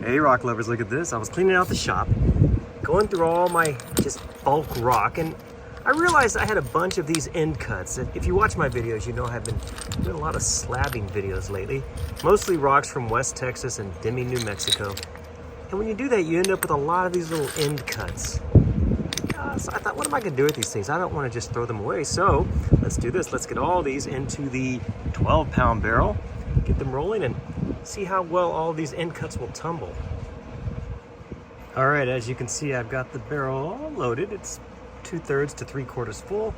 Hey rock lovers, look at this. I was cleaning out the shop, going through all my just bulk rock, and I realized I had a bunch of these end cuts. If you watch my videos, you know I've been doing a lot of slabbing videos lately, mostly rocks from West Texas and Tumbling, New Mexico. And when you do that, you end up with a lot of these little end cuts. So I thought, what am I gonna do with these things? I don't wanna just throw them away. So let's do this. Let's get all these into the 12-pound barrel, get them rolling, and see how well all these end cuts will tumble. All right, as you can see, I've got the barrel all loaded. It's 2/3 to 3/4 full.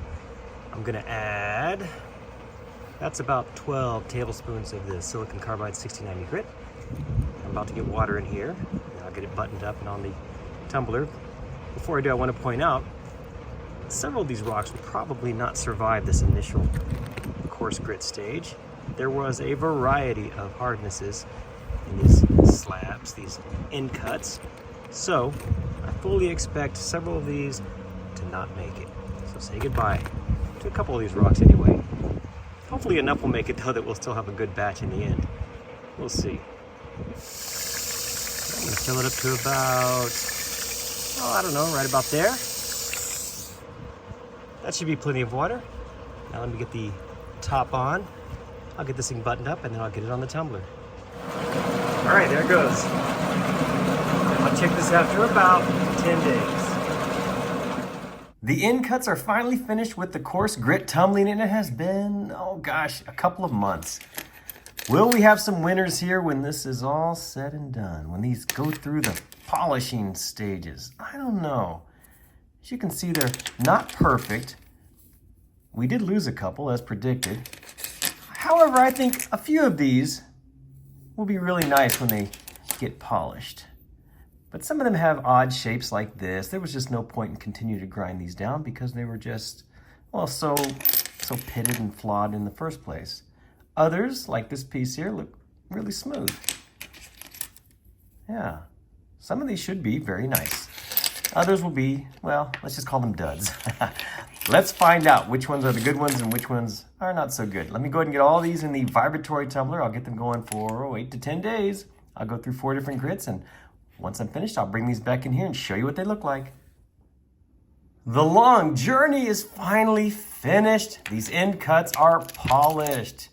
I'm gonna add, that's about 12 tablespoons of the silicon carbide 6090 grit. I'm about to get water in here. I'll get it buttoned up and on the tumbler. Before I do, I want to point out, several of these rocks will probably not survive this initial coarse grit stage. There was a variety of hardnesses in these slabs, these end cuts. So I fully expect several of these to not make it. So say goodbye to a couple of these rocks anyway. Hopefully enough will make it though that we'll still have a good batch in the end. We'll see. I'm gonna fill it up to about, I don't know, right about there. That should be plenty of water. Now let me get the top on. I'll get this thing buttoned up and then I'll get it on the tumbler. All right, there it goes. I'll check this after about 10 days. The end cuts are finally finished with the coarse grit tumbling, and it has been, oh gosh, a couple of months. Will we have some winners here when this is all said and done? When these go through the polishing stages? I don't know. As you can see, they're not perfect. We did lose a couple as predicted. However, I think a few of these will be really nice when they get polished. But some of them have odd shapes like this. There was just no point in continuing to grind these down because they were just, well, so pitted and flawed in the first place. Others, like this piece here, look really smooth. Yeah, some of these should be very nice. Others will be, well, let's just call them duds. Let's find out which ones are the good ones and which ones are not so good. Let me go ahead and get all these in the vibratory tumbler. I'll get them going for 8 to 10 days. I'll go through 4 different grits, and once I'm finished, I'll bring these back in here and show you what they look like. The long journey is finally finished. These end cuts are polished.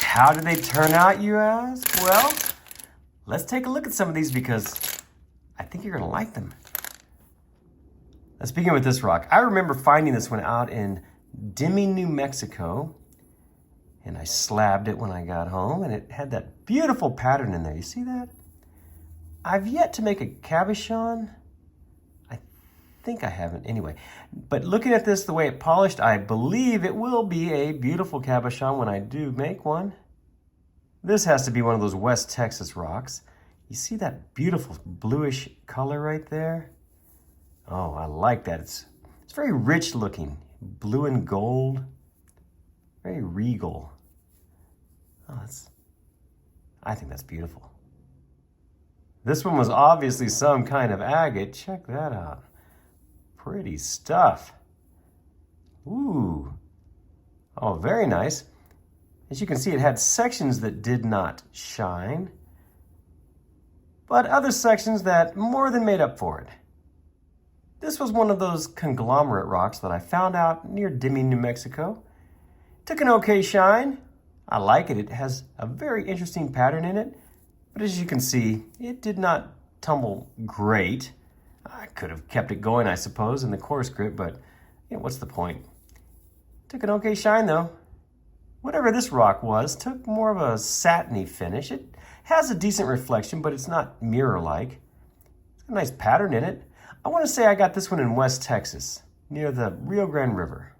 How did they turn out, you ask? Well, let's take a look at some of these because I think you're gonna like them. Let's begin with this rock. I remember finding this one out in Tumbling, New Mexico, and I slabbed it when I got home, and it had that beautiful pattern in there. You see that? I've yet to make a cabochon. I think I haven't anyway. But looking at this, the way it polished, I believe it will be a beautiful cabochon when I do make one. This has to be one of those West Texas rocks. You see that beautiful bluish color right there? Oh, I like that. It's very rich looking, blue and gold, very regal. Oh, I think that's beautiful. This one was obviously some kind of agate. Check that out. Pretty stuff. Ooh. Oh, very nice. As you can see, it had sections that did not shine, but other sections that more than made up for it. This was one of those conglomerate rocks that I found out near Tumbling, New Mexico. Took an okay shine. I like it. It has a very interesting pattern in it, but as you can see, it did not tumble great. I could have kept it going, I suppose, in the coarse grit, but what's the point? Took an okay shine though. Whatever this rock was, took more of a satiny finish. It has a decent reflection, but it's not mirror-like. It's got a nice pattern in it. I want to say I got this one in West Texas, near the Rio Grande River.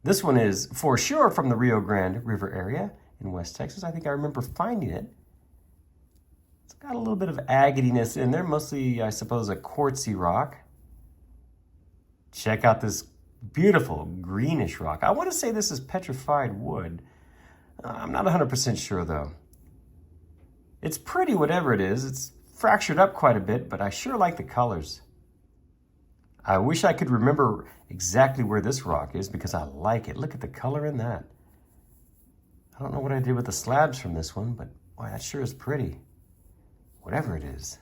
This one is for sure from the Rio Grande River area in West Texas. I think I remember finding it. It's got a little bit of agatiness in there, mostly, I suppose, a quartzy rock. Check out this beautiful greenish rock. I want to say this is petrified wood. I'm not 100% sure though. It's pretty, whatever it is. It's fractured up quite a bit, but I sure like the colors. I wish I could remember exactly where this rock is because I like it. Look at the color in that. I don't know what I did with the slabs from this one, but boy, that sure is pretty. whatever it is.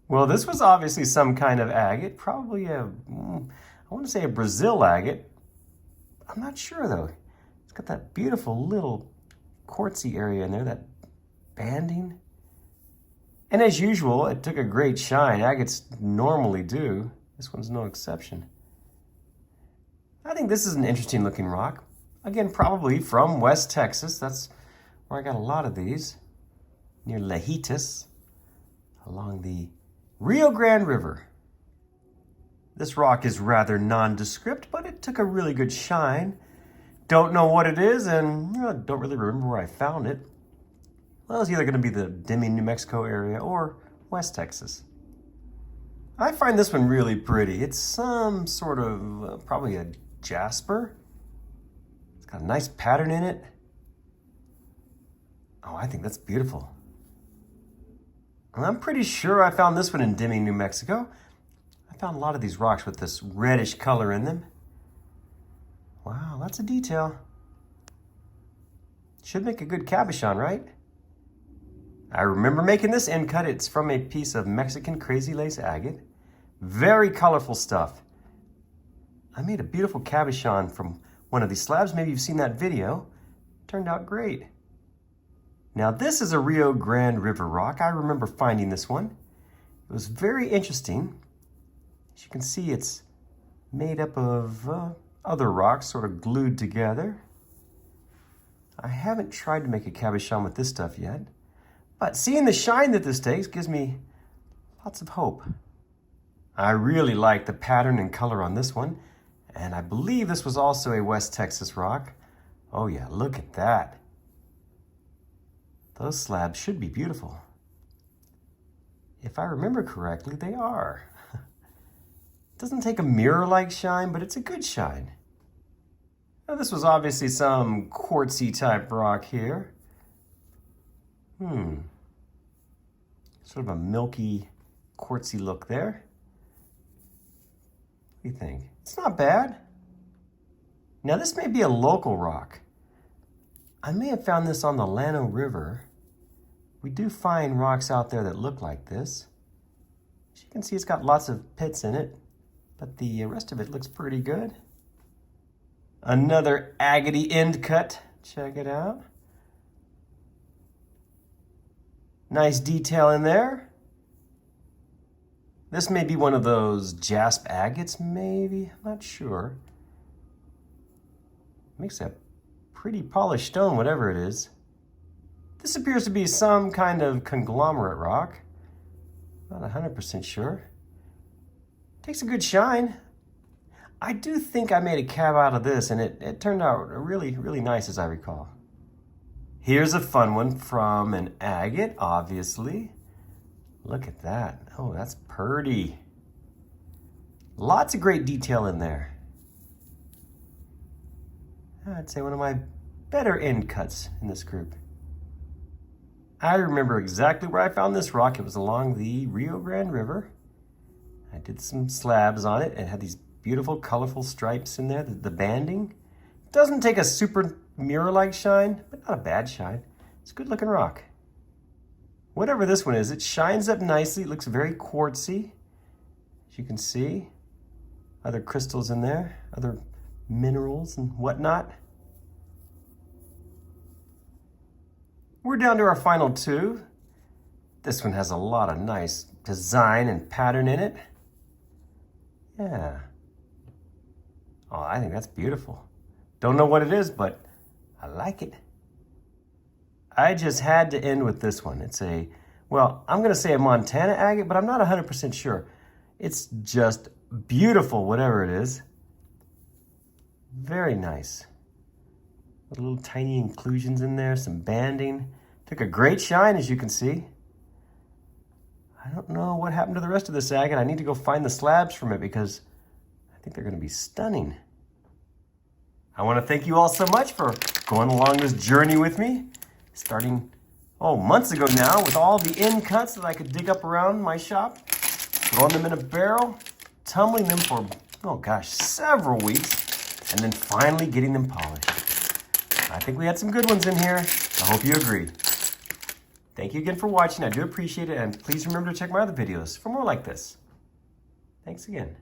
Well, this was obviously some kind of agate, probably I want to say a Brazil agate. I'm not sure though. It's got that beautiful little quartzy area in there, that banding. And as usual, it took a great shine. Agates normally do. This one's no exception. I think this is an interesting looking rock. Again, probably from West Texas. That's where I got a lot of these, near Lajitas, along the Rio Grande River. This rock is rather nondescript, but it took a really good shine. Don't know what it is, and don't really remember where I found it. Well, it's either going to be the Tumbling, New Mexico area or West Texas. I find this one really pretty. It's some sort of, probably a jasper. It's got a nice pattern in it. Oh, I think that's beautiful. I'm pretty sure I found this one in Tumbling, New Mexico. I found a lot of these rocks with this reddish color in them. Wow, that's a detail. Should make a good cabochon, right? I remember making this end cut. It's from a piece of Mexican crazy lace agate. Very colorful stuff. I made a beautiful cabochon from one of these slabs. Maybe you've seen that video. Turned out great. Now this is a Rio Grande River rock. I remember finding this one. It was very interesting. As you can see, it's made up of other rocks sort of glued together. I haven't tried to make a cabochon with this stuff yet, but seeing the shine that this takes gives me lots of hope. I really like the pattern and color on this one, and I believe this was also a West Texas rock. Oh yeah, look at that. Those slabs should be beautiful. If I remember correctly, they are. It doesn't take a mirror-like shine, but it's a good shine. Now this was obviously some quartzy type rock here. Sort of a milky, quartzy look there. What do you think? It's not bad. Now this may be a local rock. I may have found this on the Llano River. We do find rocks out there that look like this. As you can see, it's got lots of pits in it, but the rest of it looks pretty good. Another agate end cut. Check it out. Nice detail in there. This may be one of those jasp agates, maybe. I'm not sure. Makes a pretty polished stone, whatever it is. This appears to be some kind of conglomerate rock. Not 100% sure. Takes a good shine. I do think I made a cab out of this, and it turned out really, really nice, as I recall. Here's a fun one from an agate, obviously. Look at that. Oh, that's pretty. Lots of great detail in there. I'd say one of my better end cuts in this group. I remember exactly where I found this rock. It was along the Rio Grande River. I did some slabs on it. It had these beautiful, colorful stripes in there, the banding. Doesn't take a super mirror-like shine, but not a bad shine. It's a good-looking rock. Whatever this one is, it shines up nicely. It looks very quartzy, as you can see. Other crystals in there, other minerals and whatnot. We're down to our final two. This one has a lot of nice design and pattern in it. Yeah. Oh, I think that's beautiful. Don't know what it is, but I like it. I just had to end with this one. It's a, well, I'm gonna say a Montana agate, but I'm not 100% sure. It's just beautiful, whatever it is. Very nice. With little tiny inclusions in there, some banding. Took a great shine, as you can see. I don't know what happened to the rest of this agate. I need to go find the slabs from it because I think they're gonna be stunning. I wanna thank you all so much for going along this journey with me. Starting, months ago now, with all the end cuts that I could dig up around my shop, throwing them in a barrel, tumbling them for, several weeks, and then finally getting them polished. I think we had some good ones in here. I hope you agree. Thank you again for watching. I do appreciate it. And please remember to check my other videos for more like this. Thanks again.